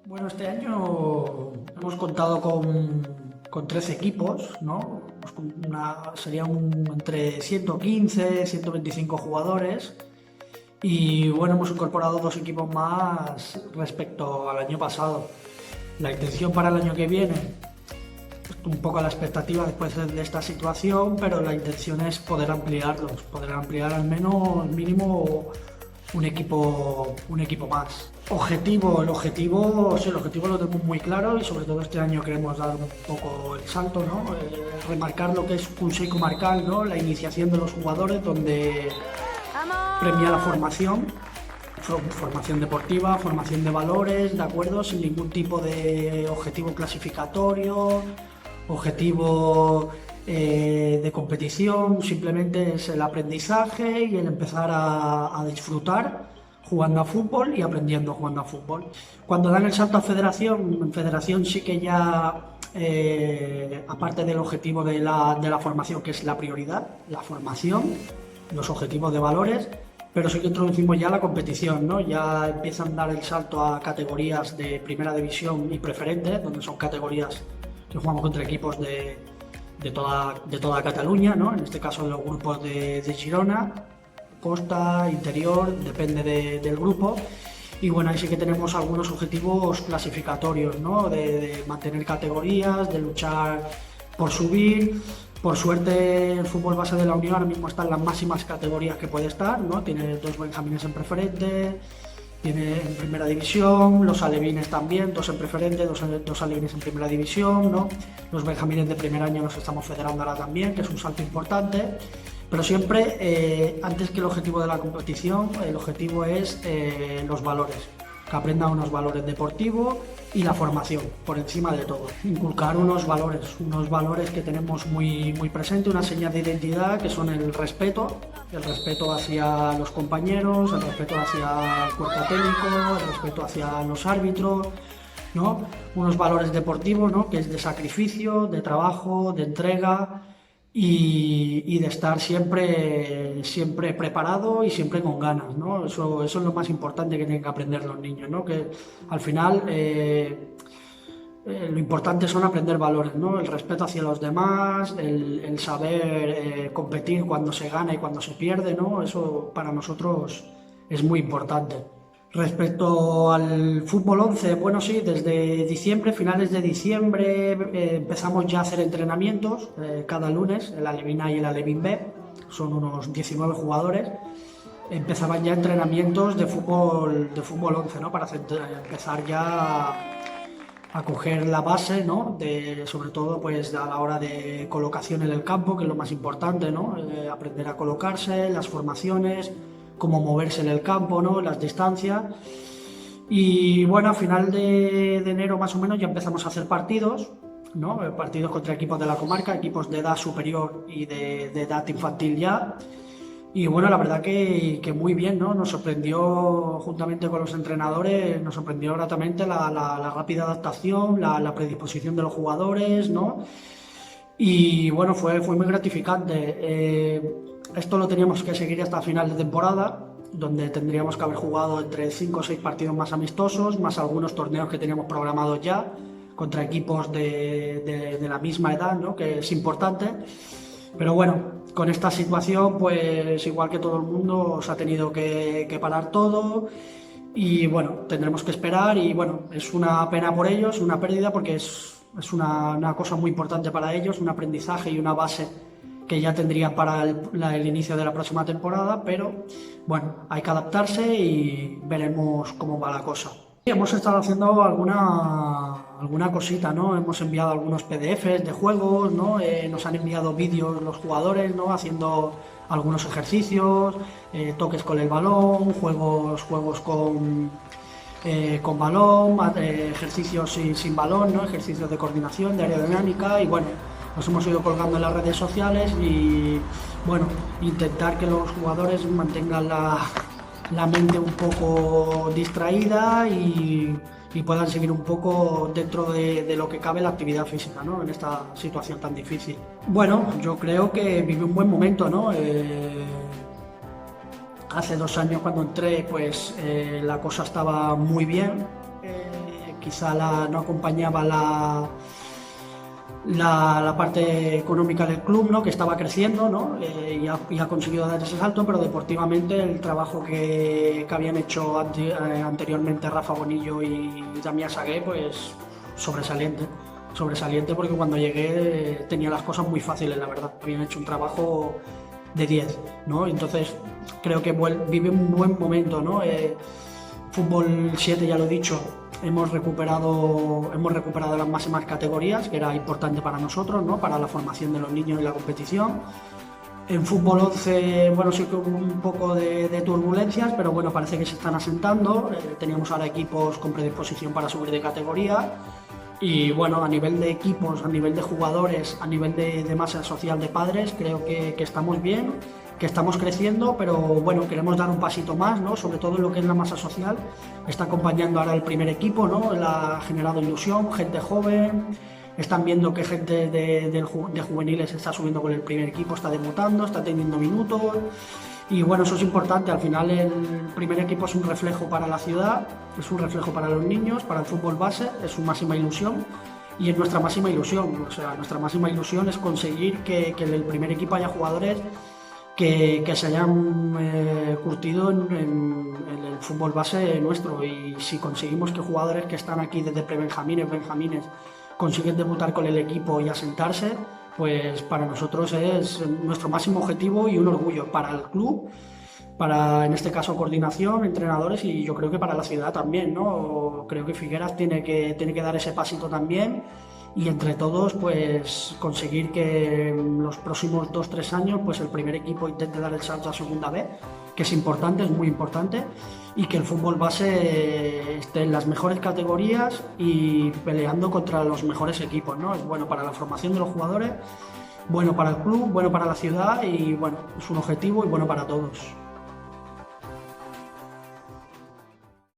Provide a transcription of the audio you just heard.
Bueno, este año hemos contado con 13 equipos, ¿no? Sería entre 115, 125 jugadores y bueno, hemos incorporado dos equipos más respecto al año pasado. La intención para el año que viene, un poco la expectativa después de esta situación, pero la intención es poder ampliarlos, poder ampliar al menos mínimo un equipo más. El objetivo, sí, el objetivo lo tenemos muy claro y sobre todo este año queremos dar un poco el salto, ¿no? Remarcar lo que es Consejo Comarcal, ¿no? La iniciación de los jugadores donde premia la formación deportiva, formación de valores, ¿de acuerdo? Sin ningún tipo de objetivo clasificatorio, objetivo de competición, simplemente es el aprendizaje y el empezar a disfrutar jugando a fútbol y aprendiendo jugando a fútbol. Cuando dan el salto a federación, en federación sí que ya, aparte del objetivo de la formación, que es la prioridad, la formación, los objetivos de valores, pero sí que introducimos ya la competición, ¿no? Ya empiezan a dar el salto a categorías de primera división y preferente, donde son categorías que jugamos contra equipos de toda Cataluña, ¿no? En este caso los grupos de Girona, costa, interior, depende del grupo. Y bueno, ahí sí que tenemos algunos objetivos clasificatorios, ¿no? De mantener categorías, de luchar por subir. Por suerte el fútbol base de la Unión ahora mismo está en las máximas categorías que puede estar, ¿no? Tiene dos benjamines en preferente, tiene en primera división, los alevines también, dos en preferente, dos alevines en primera división, ¿no? Los benjamines de primer año los estamos federando ahora también, que es un salto importante. Pero siempre, antes que el objetivo de la competición, el objetivo es los valores, que aprendan unos valores deportivos y la formación, por encima de todo. Inculcar unos valores que tenemos muy, muy presentes, una señal de identidad que son el respeto hacia los compañeros, el respeto hacia el cuerpo técnico, el respeto hacia los árbitros, ¿no? Unos valores deportivos, ¿no? Que es de sacrificio, de trabajo, de entrega y de estar siempre preparado y siempre con ganas, ¿no? Eso es lo más importante que tienen que aprender los niños, ¿no? Que al final lo importante son aprender valores, ¿no? El respeto hacia los demás, el saber competir cuando se gana y cuando se pierde, ¿no? Eso para nosotros es muy importante. Respecto al fútbol 11, bueno, sí, desde diciembre, finales de diciembre, empezamos ya a hacer entrenamientos cada lunes, el Alevín A y el Alevín B, son unos 19 jugadores. Empezaban ya entrenamientos de fútbol 11, ¿no? Para empezar ya a coger la base, ¿no? Sobre todo pues a la hora de colocación en el campo, que es lo más importante, ¿no? Aprender a colocarse, las formaciones, cómo moverse en el campo, ¿no? Las distancias. Y bueno, a final de enero más o menos ya empezamos a hacer partidos, ¿no? Partidos contra equipos de la comarca, equipos de edad superior y de edad infantil ya. Y bueno, la verdad que muy bien, ¿no? Nos sorprendió, juntamente con los entrenadores, nos sorprendió gratamente la rápida adaptación, la predisposición de los jugadores, ¿no? Y bueno, fue muy gratificante. Esto lo teníamos que seguir hasta final de temporada, donde tendríamos que haber jugado entre 5 o 6 partidos más amistosos, más algunos torneos que teníamos programados ya, contra equipos de la misma edad, ¿no? Que es importante. Pero bueno, con esta situación, pues igual que todo el mundo, se ha tenido que parar todo y bueno, tendremos que esperar y bueno, es una pena por ellos, una pérdida porque es una cosa muy importante para ellos, un aprendizaje y una base que ya tendrían para el inicio de la próxima temporada, pero bueno, hay que adaptarse y veremos cómo va la cosa. Hemos estado haciendo alguna cosita, ¿no? Hemos enviado algunos PDFs de juegos, ¿no? Nos han enviado vídeos los jugadores, ¿no? Haciendo algunos ejercicios, toques con el balón, juegos con balón, ejercicios sin balón, ¿no? Ejercicios de coordinación, de aerodinámica y bueno, nos hemos ido colgando en las redes sociales y bueno, intentar que los jugadores mantengan la mente un poco distraída y puedan seguir un poco dentro de lo que cabe la actividad física, ¿no? En esta situación tan difícil. Bueno, yo creo que vive un buen momento, ¿no? Hace 2 años cuando entré, pues la cosa estaba muy bien. quizá no acompañaba la parte económica del club, ¿no? Que estaba creciendo, ¿no? Y ha conseguido dar ese salto, pero deportivamente el trabajo que habían hecho anteriormente Rafa Bonillo y Damián Sagué, pues sobresaliente porque cuando llegué tenía las cosas muy fáciles, la verdad. Habían hecho un trabajo de 10, ¿no? Entonces creo que vive un buen momento, ¿no? Fútbol 7, ya lo he dicho, hemos recuperado las máximas categorías, que era importante para nosotros, ¿no? Para la formación de los niños en la competición. En fútbol 11, bueno, sí que hubo un poco de turbulencias, pero bueno, parece que se están asentando. Teníamos ahora equipos con predisposición para subir de categoría. Y bueno, a nivel de equipos, a nivel de jugadores, a nivel de masa social de padres, creo que estamos bien, que estamos creciendo, pero bueno, queremos dar un pasito más, ¿no? Sobre todo en lo que es la masa social. Está acompañando ahora el primer equipo, ¿no? Ha generado ilusión, gente joven. Están viendo que gente de juveniles está subiendo con el primer equipo, está debutando, está teniendo minutos. Y bueno, eso es importante. Al final el primer equipo es un reflejo para la ciudad, es un reflejo para los niños, para el fútbol base, es su máxima ilusión y es nuestra máxima ilusión. O sea, nuestra máxima ilusión es conseguir que en el primer equipo haya jugadores que se hayan curtido en el fútbol base nuestro. Y si conseguimos que jugadores que están aquí desde prebenjamines, benjamines, consiguen debutar con el equipo y asentarse, pues para nosotros es nuestro máximo objetivo y un orgullo para el club, para en este caso coordinación, entrenadores y yo creo que para la ciudad también, ¿no? Creo que Figueras tiene que dar ese pasito también y entre todos pues conseguir que en los próximos 2-3 años pues el primer equipo intente dar el salto a segunda B, que es importante, es muy importante, y que el fútbol base esté en las mejores categorías y peleando contra los mejores equipos, ¿no? Es bueno para la formación de los jugadores, bueno para el club, bueno para la ciudad y bueno, es un objetivo y bueno para todos.